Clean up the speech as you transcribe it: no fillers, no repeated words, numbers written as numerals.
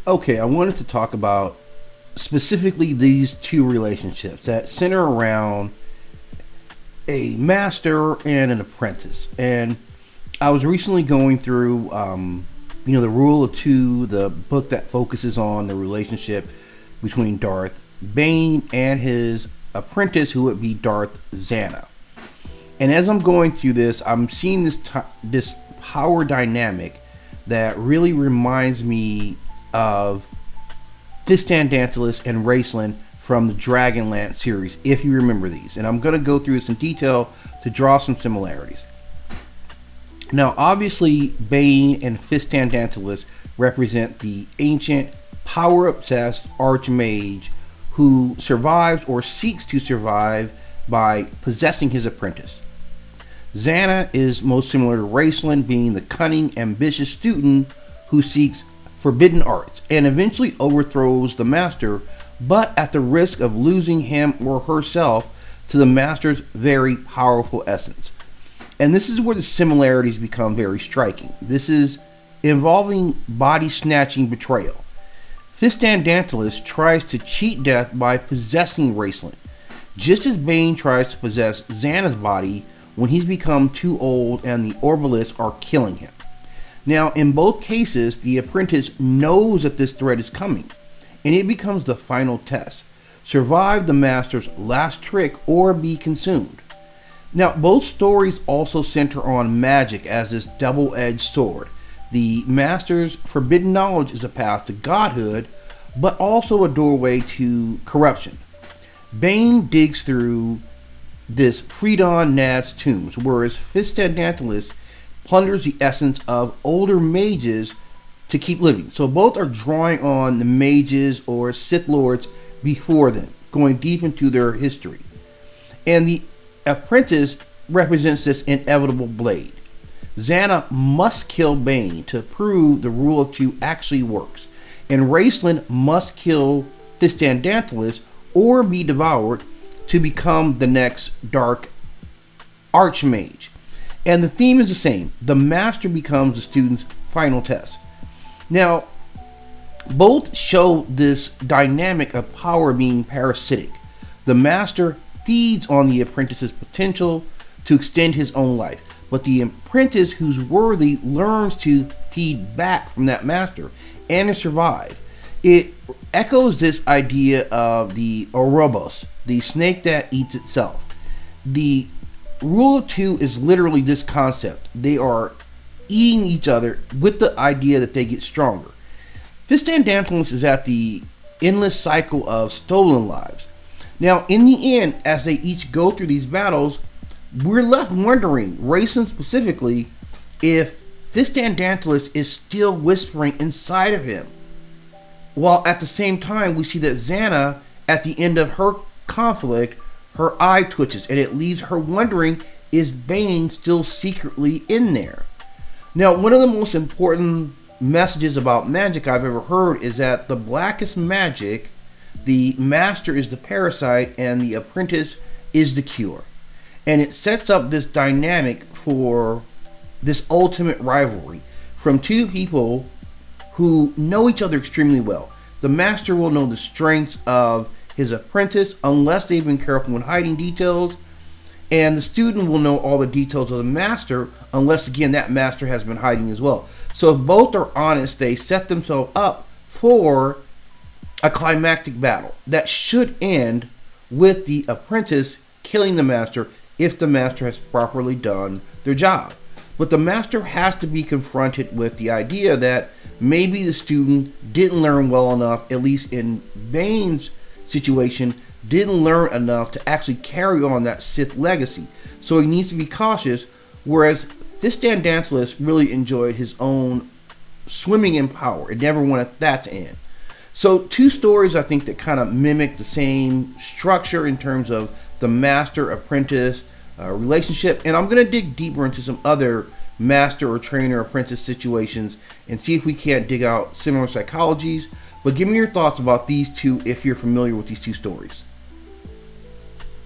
Okay, I wanted to talk about specifically these two relationships that center around a master and an apprentice. And I was recently going through, the Rule of Two, the book that focuses on the relationship between Darth Bane and his apprentice, who would be Darth Zannah. And as I'm going through this, I'm seeing this power dynamic that really reminds me of Fistandantilus and Raistlin from the Dragonlance series, if you remember these. And I'm going to go through this in detail to draw some similarities. Now, obviously, Bane and Fistandantilus represent the ancient, power-obsessed archmage who survives or seeks to survive by possessing his apprentice. Zannah is most similar to Raistlin, being the cunning, ambitious student who seeks forbidden arts and eventually overthrows the master, but at the risk of losing him or herself to the master's very powerful essence. And this is where the similarities become very striking. This is involving body-snatching betrayal. Fistandantilus tries to cheat death by possessing Raistlin, just as Bane tries to possess Zannah's body when he's become too old and the Orbalists are killing him. Now, in both cases, the apprentice knows that this threat is coming, and it becomes the final test: survive the master's last trick or be consumed. Now, both stories also center on magic as this double-edged sword. The master's forbidden knowledge is a path to godhood, but also a doorway to corruption. Bane digs through this Freedon Nad's tombs, whereas Fistandantilus plunders the essence of older mages to keep living. So both are drawing on the mages or Sith Lords before them, going deep into their history. And the apprentice represents this inevitable blade. Zannah must kill Bane to prove the Rule of Two actually works, and Raistlin must kill Fistandantilus or be devoured to become the next dark archmage. And the theme is the same: the master becomes the student's final test. Now, both show this dynamic of power being parasitic. The master feeds on the apprentice's potential to extend his own life, but the apprentice who's worthy learns to feed back from that master and to survive. It echoes this idea of the Ouroboros, the snake that eats itself. The Rule of Two is literally this concept. They are eating each other with the idea that they get stronger. Fistandantilus is at the endless cycle of stolen lives. Now, in the end, as they each go through these battles, we're left wondering, Raistlin specifically, if Fistandantilus is still whispering inside of him. While at the same time, we see that Zannah, at the end of her conflict, her eye twitches, and it leaves her wondering, is Bane still secretly in there? Now, one of the most important messages about magic I've ever heard is that the blackest magic, the master is the parasite and the apprentice is the cure. And it sets up this dynamic for this ultimate rivalry from two people who know each other extremely well. The master will know the strengths of his apprentice unless they've been careful when hiding details, and the student will know all the details of the master unless, again, that master has been hiding as well. So if both are honest, they set themselves up for a climactic battle that should end with the apprentice killing the master if the master has properly done their job. But the master has to be confronted with the idea that maybe the student didn't learn well enough, at least in Bane's situation, didn't learn enough to actually carry on that Sith legacy. So he needs to be cautious, whereas Fistandantilus really enjoyed his own swimming in power and never wanted that to end. So two stories I think that kind of mimic the same structure in terms of the master-apprentice relationship. And I'm going to dig deeper into some other master or trainer-apprentice situations and see if we can't dig out similar psychologies. But give me your thoughts about these two if you're familiar with these two stories.